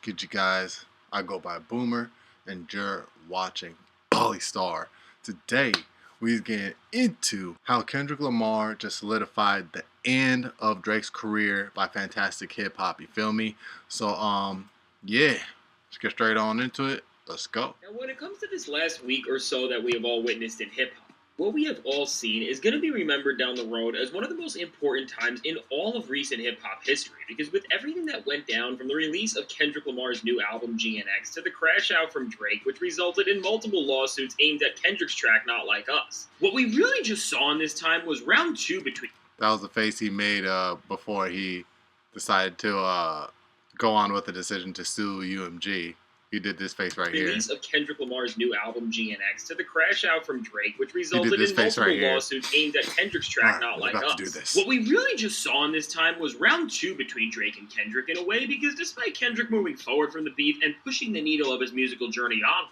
good, you guys? I go by Boomer, and you're watching Polly Star. Today, we're getting into how Kendrick Lamar just solidified the end of Drake's career by fantastic hip hop. You feel me? So, yeah, let's get straight on into it. Let's go. Now, when it comes to this last week or so that we have all witnessed in hip hop, what we have all seen is going to be remembered down the road as one of the most important times in all of recent hip hop history. Because with everything that went down from the release of Kendrick Lamar's new album GNX to the crash out from Drake, which resulted in multiple lawsuits aimed at Kendrick's track Not Like Us, what we really just saw in this time was round two between. That was the face he made before he decided to go on with the decision to sue UMG. He did this face right here. Release of Kendrick Lamar's new album GNX to the crash out from Drake, which resulted in multiple lawsuits aimed at Kendrick's track Not Like Us. What we really just saw in this time was round two between Drake and Kendrick in a way, because despite Kendrick moving forward from the beef and pushing the needle of his musical journey on,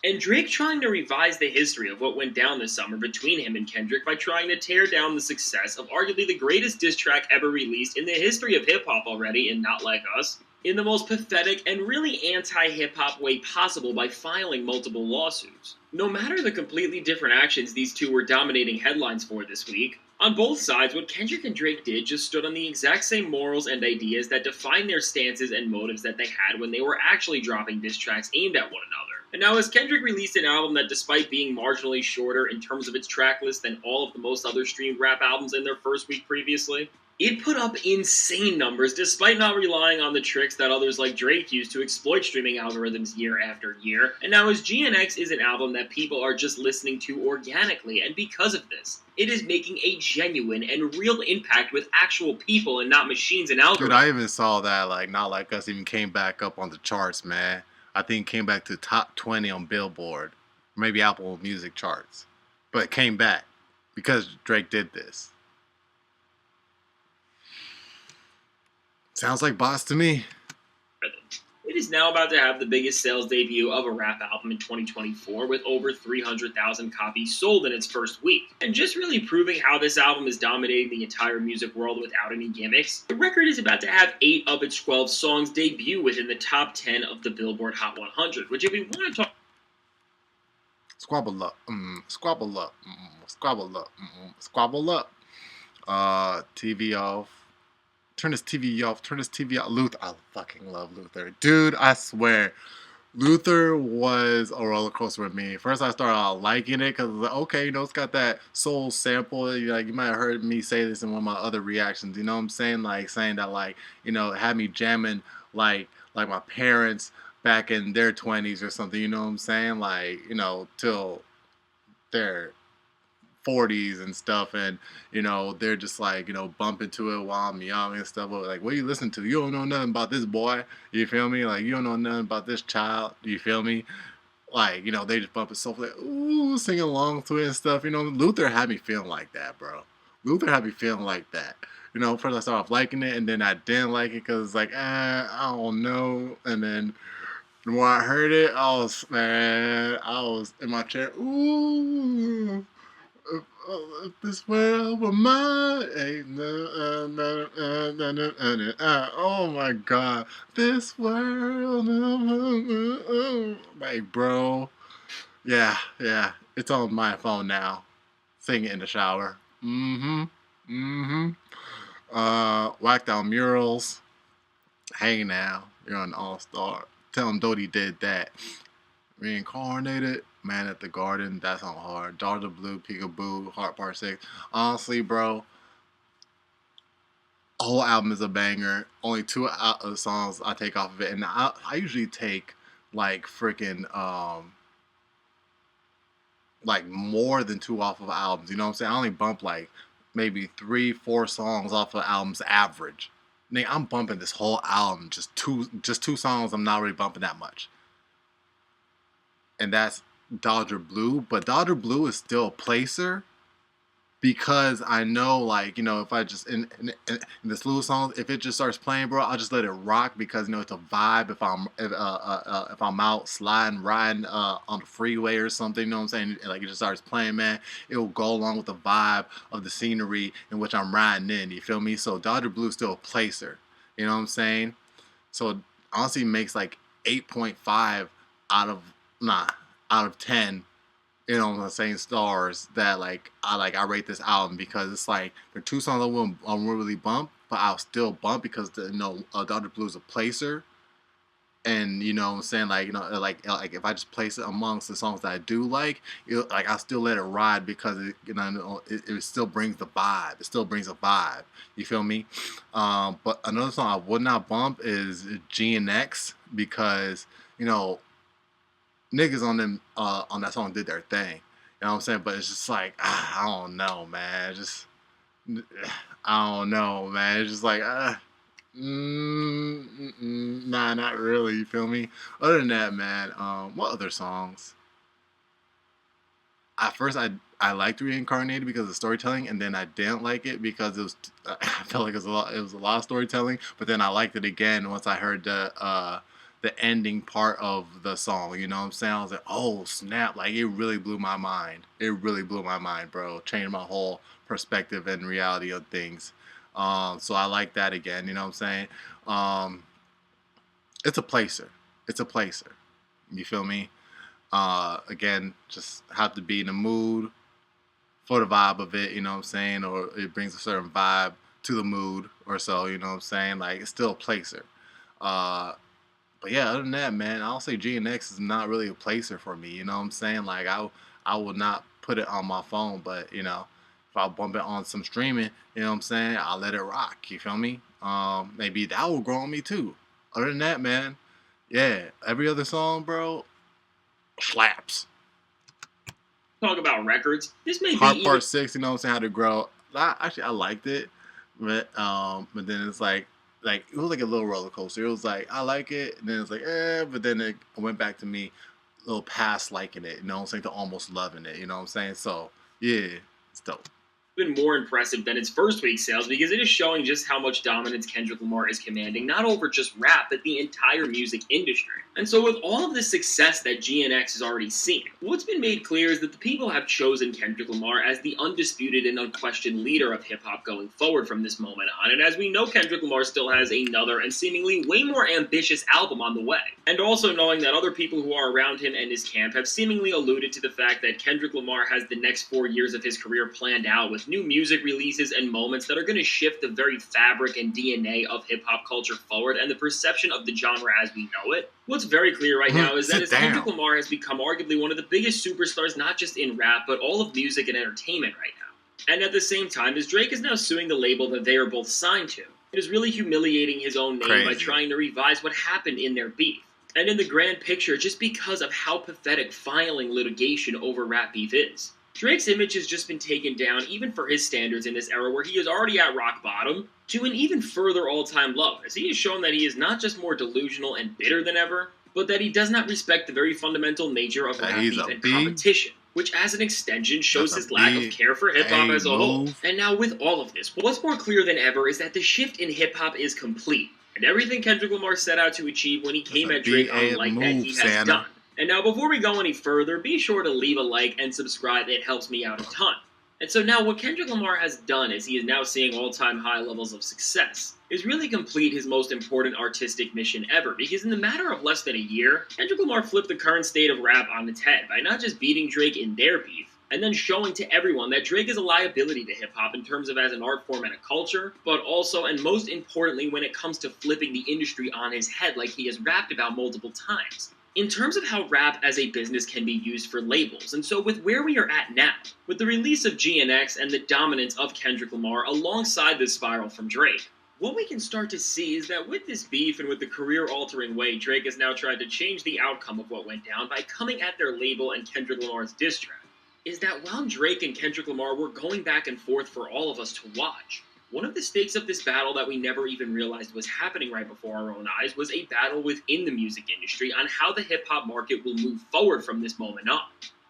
and Drake trying to revise the history of what went down this summer between him and Kendrick by trying to tear down the success of arguably the greatest diss track ever released in the history of hip-hop already in Not Like Us, in the most pathetic and really anti-hip-hop way possible by filing multiple lawsuits. No matter the completely different actions these two were dominating headlines for this week, on both sides, what Kendrick and Drake did just stood on the exact same morals and ideas that defined their stances and motives that they had when they were actually dropping diss tracks aimed at one another. And now, as Kendrick released an album that, despite being marginally shorter in terms of its track list than all of the most other streamed rap albums in their first week previously, it put up insane numbers despite not relying on the tricks that others like Drake used to exploit streaming algorithms year after year. And now, as GNX is an album that people are just listening to organically, and because of this, it is making a genuine and real impact with actual people and not machines and algorithms. Dude, I even saw that, Not Like Us even came back up on the charts, man. I think it came back to top 20 on Billboard, maybe Apple Music charts. But it came back because Drake did this. Sounds like boss to me. It is now about to have the biggest sales debut of a rap album in 2024 with over 300,000 copies sold in its first week. And just really proving how this album is dominating the entire music world without any gimmicks, the record is about to have 8 of its 12 songs debut within the top 10 of the Billboard Hot 100, which if we want to talk... Squabble up, squabble up, squabble up, squabble up. TV off. Turn this TV off. Turn this TV off. Luther. I fucking love Luther. Dude, I swear. Luther was a roller coaster with me. First, I started out liking it because, okay, it's got that soul sample. You might have heard me say this in one of my other reactions. You know what I'm saying? Saying that, it had me jamming like my parents back in their 20s or something. You know what I'm saying? Till their 40s and stuff, and they're just bumping to it while I'm young and stuff. But what you listen to? You don't know nothing about this boy. You feel me? You don't know nothing about this child. You feel me? They just bump it so ooh, singing along to it and stuff. Luther had me feeling like that, bro. Luther had me feeling like that. First I started off liking it, and then I didn't like it because it's I don't know. And then when I heard it, I was in my chair. Ooh. If this world were mine, oh my god, this world, bro, yeah, it's on my phone now. Sing it in the shower. Whacked out murals. Hey now, you're an all-star. Tell him Dodie did that. Reincarnated. Man at the Garden, that's not hard. Dodger Blue, Peekaboo, Heart Part 6. Honestly, bro, the whole album is a banger. Only 2 songs I take off of it. And I usually take, freaking, more than 2 off of albums. You know what I'm saying? I only bump, maybe 3-4 songs off of albums average. Nigga, I'm bumping this whole album. Just two songs, I'm not really bumping that much. And that's Dodger Blue, but Dodger Blue is still a placer because I know, if I just in this little song, if it just starts playing, bro, I'll just let it rock because it's a vibe. If I'm out sliding, riding on the freeway or something, you know what I'm saying? It just starts playing, man. It will go along with the vibe of the scenery in which I'm riding in. You feel me? So Dodger Blue is still a placer. You know what I'm saying? So honestly makes like 8.5 out of out of 10. You know what I'm saying, stars that I rate this album, because it's like there are two songs I won't really bump, but I'll still bump because Dr. Blue is a placer. And you know what I'm saying, like if I just place it amongst the songs that I do like, I still let it ride, because it still brings the vibe. It still brings a vibe. You feel me? But another song I would not bump is G and X, because niggas on them on that song did their thing. You know what I'm saying? But it's just like, I don't know, man. I don't know, man. It's just like, nah, not really. You feel me? Other than that, man, what other songs? At first, I liked Reincarnated because of the storytelling, and then I didn't like it because it was. I felt like it was a lot of storytelling. But then I liked it again once I heard the ending part of the song. You know what I'm saying? I was like, oh snap! Like, it really blew my mind. It really blew my mind, bro. Changed my whole perspective and reality of things. So I like that again. You know what I'm saying? It's a placer. It's a placer. You feel me? Again, just have to be in the mood for the vibe of it. You know what I'm saying? Or it brings a certain vibe to the mood or so. You know what I'm saying? Like, it's still a placer. But yeah, other than that, man, I'll say G and X is not really a placer for me. You know what I'm saying? Like, I will not put it on my phone, but if I bump it on some streaming, you know what I'm saying, I'll let it rock. You feel me? Maybe that will grow on me too. Other than that, man, yeah, every other song, bro, slaps. Talk about records. This may Heart be Part 6, you know what I'm saying, How to Grow. I liked it, but then it's like it was like a little roller coaster. It was like, I like it, and then it's like, but then it went back to me a little past liking it, you know what I'm saying, to almost loving it, you know what I'm saying? So yeah, it's dope. Been more impressive than its first week sales, because it is showing just how much dominance Kendrick Lamar is commanding, not over just rap, but the entire music industry. And so with all of the success that GNX has already seen, what's been made clear is that the people have chosen Kendrick Lamar as the undisputed and unquestioned leader of hip-hop going forward from this moment on. And as we know, Kendrick Lamar still has another and seemingly way more ambitious album on the way. And also knowing that other people who are around him and his camp have seemingly alluded to the fact that Kendrick Lamar has the next 4 years of his career planned out with new music releases and moments that are going to shift the very fabric and DNA of hip-hop culture forward and the perception of the genre as we know it. What's very clear right now is that Kendrick Lamar has become arguably one of the biggest superstars, not just in rap, but all of music and entertainment right now. And at the same time, as Drake is now suing the label that they are both signed to, it is really humiliating his own name by trying to revise what happened in their beef. And in the grand picture, just because of how pathetic filing litigation over rap beef is. Drake's image has just been taken down, even for his standards in this era where he is already at rock bottom, to an even further all-time low, as he has shown that he is not just more delusional and bitter than ever, but that he does not respect the very fundamental nature of rap beef and competition, which as an extension shows his lack of care for hip-hop as a whole. And now with all of this, what's more clear than ever is that the shift in hip-hop is complete, and everything Kendrick Lamar set out to achieve when he came at Drake unlike that he has done. And now, before we go any further, be sure to leave a like and subscribe. It helps me out a ton. And so now, what Kendrick Lamar has done, as he is now seeing all-time high levels of success, is really complete his most important artistic mission ever, because in the matter of less than a year, Kendrick Lamar flipped the current state of rap on its head by not just beating Drake in their beef, and then showing to everyone that Drake is a liability to hip-hop in terms of as an art form and a culture, but also, and most importantly, when it comes to flipping the industry on his head like he has rapped about multiple times. In terms of how rap as a business can be used for labels, and so with where we are at now, with the release of GNX and the dominance of Kendrick Lamar alongside this spiral from Drake, what we can start to see is that with this beef and with the career-altering way Drake has now tried to change the outcome of what went down by coming at their label and Kendrick Lamar's diss track, is that while Drake and Kendrick Lamar were going back and forth for all of us to watch, one of the stakes of this battle that we never even realized was happening right before our own eyes was a battle within the music industry on how the hip-hop market will move forward from this moment on.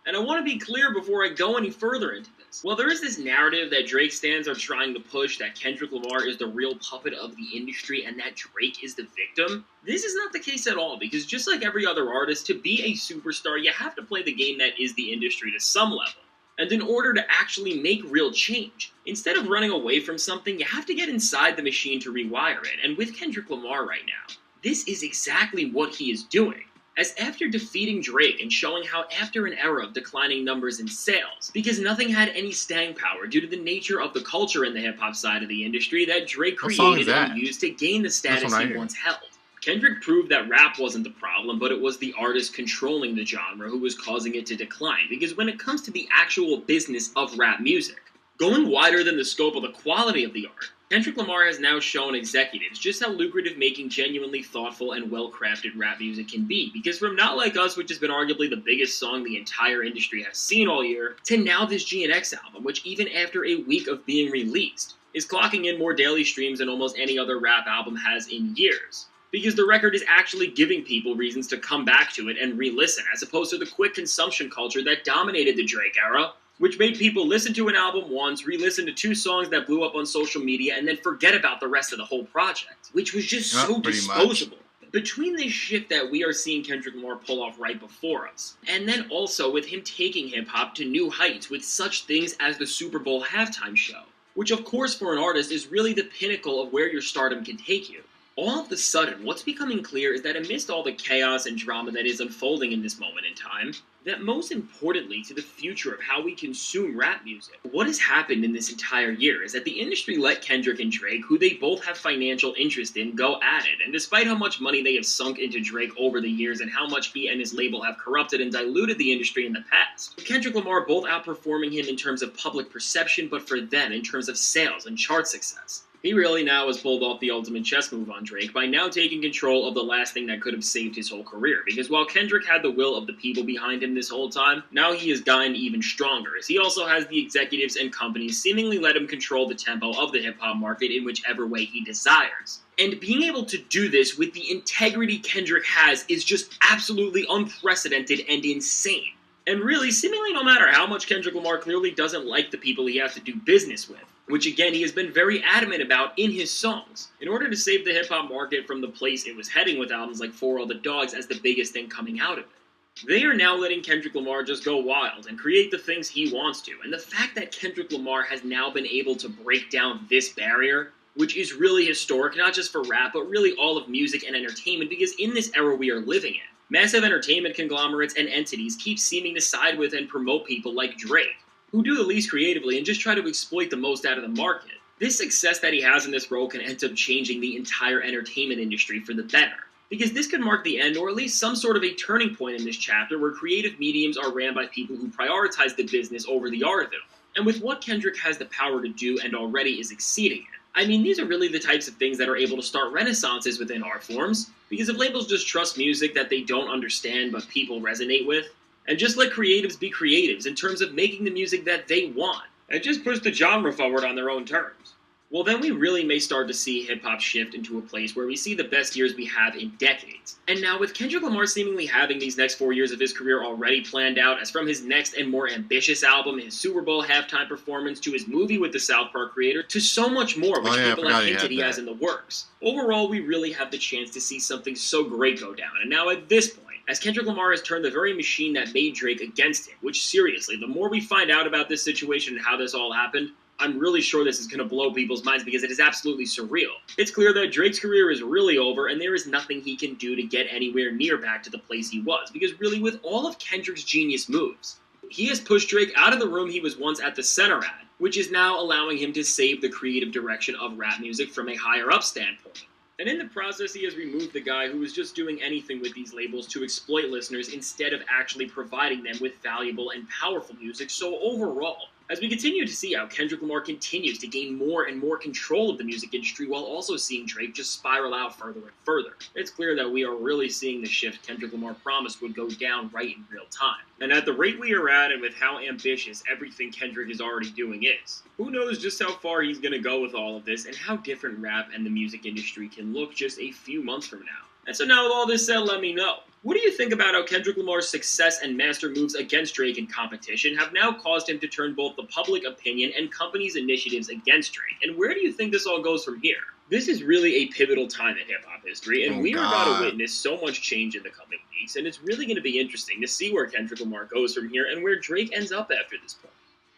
And I want to be clear before I go any further into this. While there is this narrative that Drake stans are trying to push that Kendrick Lamar is the real puppet of the industry and that Drake is the victim, this is not the case at all, because just like every other artist, to be a superstar, you have to play the game that is the industry to some level. And in order to actually make real change, instead of running away from something, you have to get inside the machine to rewire it. And with Kendrick Lamar right now, This is exactly what he is doing. As after defeating Drake and showing how after an era of declining numbers in sales, because nothing had any staying power due to the nature of the culture in the hip-hop side of the industry that Drake created and used to gain the status he once held. Kendrick proved that rap wasn't the problem, but it was the artist controlling the genre who was causing it to decline, because when it comes to the actual business of rap music, going wider than the scope of the quality of the art, Kendrick Lamar has now shown executives just how lucrative making genuinely thoughtful and well-crafted rap music can be, because from Not Like Us, which has been arguably the biggest song the entire industry has seen all year, to now this GNX album, which even after a week of being released, is clocking in more daily streams than almost any other rap album has in years. Because the record is actually giving people reasons to come back to it and re-listen, as opposed to the quick consumption culture that dominated the Drake era, which made people listen to an album once, re-listen to 2 songs that blew up on social media, and then forget about the rest of the whole project, which was just so disposable. Between this shift that we are seeing Kendrick Lamar pull off right before us, and then also with him taking hip-hop to new heights with such things as the Super Bowl halftime show, which of course for an artist is really the pinnacle of where your stardom can take you. All of a sudden, what's becoming clear is that amidst all the chaos and drama that is unfolding in this moment in time, that most importantly to the future of how we consume rap music, what has happened in this entire year is that the industry let Kendrick and Drake, who they both have financial interest in, go at it. And despite how much money they have sunk into Drake over the years and how much he and his label have corrupted and diluted the industry in the past, Kendrick Lamar both outperforming him in terms of public perception, but for them in terms of sales and chart success. He really now has pulled off the ultimate chess move on Drake by now taking control of the last thing that could have saved his whole career, because while Kendrick had the will of the people behind him this whole time, now he has gotten even stronger, as he also has the executives and companies seemingly let him control the tempo of the hip-hop market in whichever way he desires. And being able to do this with the integrity Kendrick has is just absolutely unprecedented and insane. And really, seemingly no matter how much Kendrick Lamar clearly doesn't like the people he has to do business with, which again he has been very adamant about in his songs, in order to save the hip-hop market from the place it was heading with albums like For All the Dogs as the biggest thing coming out of it. They are now letting Kendrick Lamar just go wild and create the things he wants to, and the fact that Kendrick Lamar has now been able to break down this barrier, which is really historic, not just for rap, but really all of music and entertainment, because in this era we are living in, massive entertainment conglomerates and entities keep seeming to side with and promote people like Drake, who do the least creatively and just try to exploit the most out of the market. This success that he has in this role can end up changing the entire entertainment industry for the better, because this could mark the end, or at least some sort of a turning point in this chapter where creative mediums are ran by people who prioritize the business over the art of it. And with what Kendrick has the power to do and already is exceeding it, I mean, these are really the types of things that are able to start renaissances within art forms, because if labels just trust music that they don't understand but people resonate with, and just let creatives be creatives in terms of making the music that they want, and just push the genre forward on their own terms, well then we really may start to see hip-hop shift into a place where we see the best years we have in decades. And now with Kendrick Lamar seemingly having these next 4 years of his career already planned out, as from his next and more ambitious album, his Super Bowl halftime performance, to his movie with the South Park creator, to so much more which people have hinted he has in the works. Overall, we really have the chance to see something so great go down, and now at this point, as Kendrick Lamar has turned the very machine that made Drake against him, which seriously, the more we find out about this situation and how this all happened, I'm really sure this is going to blow people's minds because it is absolutely surreal. It's clear that Drake's career is really over and there is nothing he can do to get anywhere near back to the place he was, because really with all of Kendrick's genius moves, he has pushed Drake out of the room he was once at the center at, which is now allowing him to save the creative direction of rap music from a higher up standpoint. And in the process, he has removed the guy who was just doing anything with these labels to exploit listeners instead of actually providing them with valuable and powerful music. So overall, as we continue to see how Kendrick Lamar continues to gain more and more control of the music industry while also seeing Drake just spiral out further and further, it's clear that we are really seeing the shift Kendrick Lamar promised would go down right in real time. And at the rate we are at, and with how ambitious everything Kendrick is already doing is, who knows just how far he's going to go with all of this and how different rap and the music industry can look just a few months from now. And so now with all this said, let me know. What do you think about how Kendrick Lamar's success and master moves against Drake in competition have now caused him to turn both the public opinion and companies' initiatives against Drake? And where do you think this all goes from here? This is really a pivotal time in hip-hop history, and we are about to witness so much change in the coming weeks, and it's really going to be interesting to see where Kendrick Lamar goes from here and where Drake ends up after this point.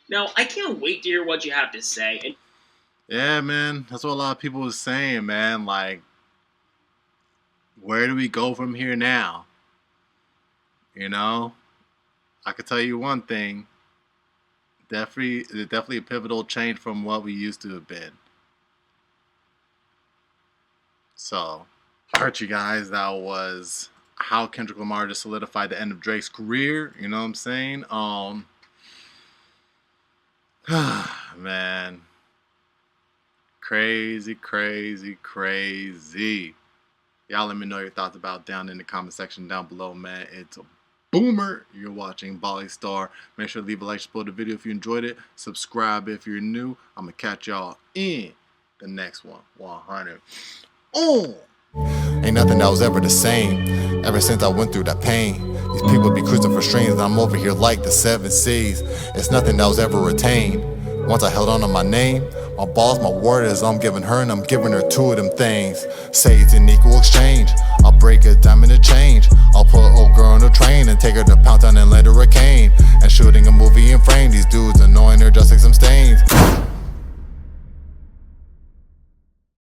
Now, I can't wait to hear what you have to say. And yeah, man, that's what a lot of people was saying, man. Like, where do we go from here now? You know, I could tell you one thing. Definitely a pivotal change from what we used to have been. So, I heard you guys, that was how Kendrick Lamar just solidified the end of Drake's career. You know what I'm saying? Man. Crazy. Y'all let me know your thoughts about down in the comment section down below, man. It's a boomer. You're watching Bali Star. Make sure to leave a like, support the video if you enjoyed it. Subscribe if you're new. I'm going to catch y'all in the next one. 100. Ain't nothing that was ever the same ever since I went through that pain. These people be cruising for strings and I'm over here like the 7 seas. It's nothing that was ever retained. Once I held on to my name, my boss, my word is I'm giving her and I'm giving her 2 of them things. Say it's an equal exchange. I'll break a diamond to change. I'll put an old girl on a train and take her to Pound Town and lend her a cane. And shooting a movie in frame. These dudes annoying her just like some stains.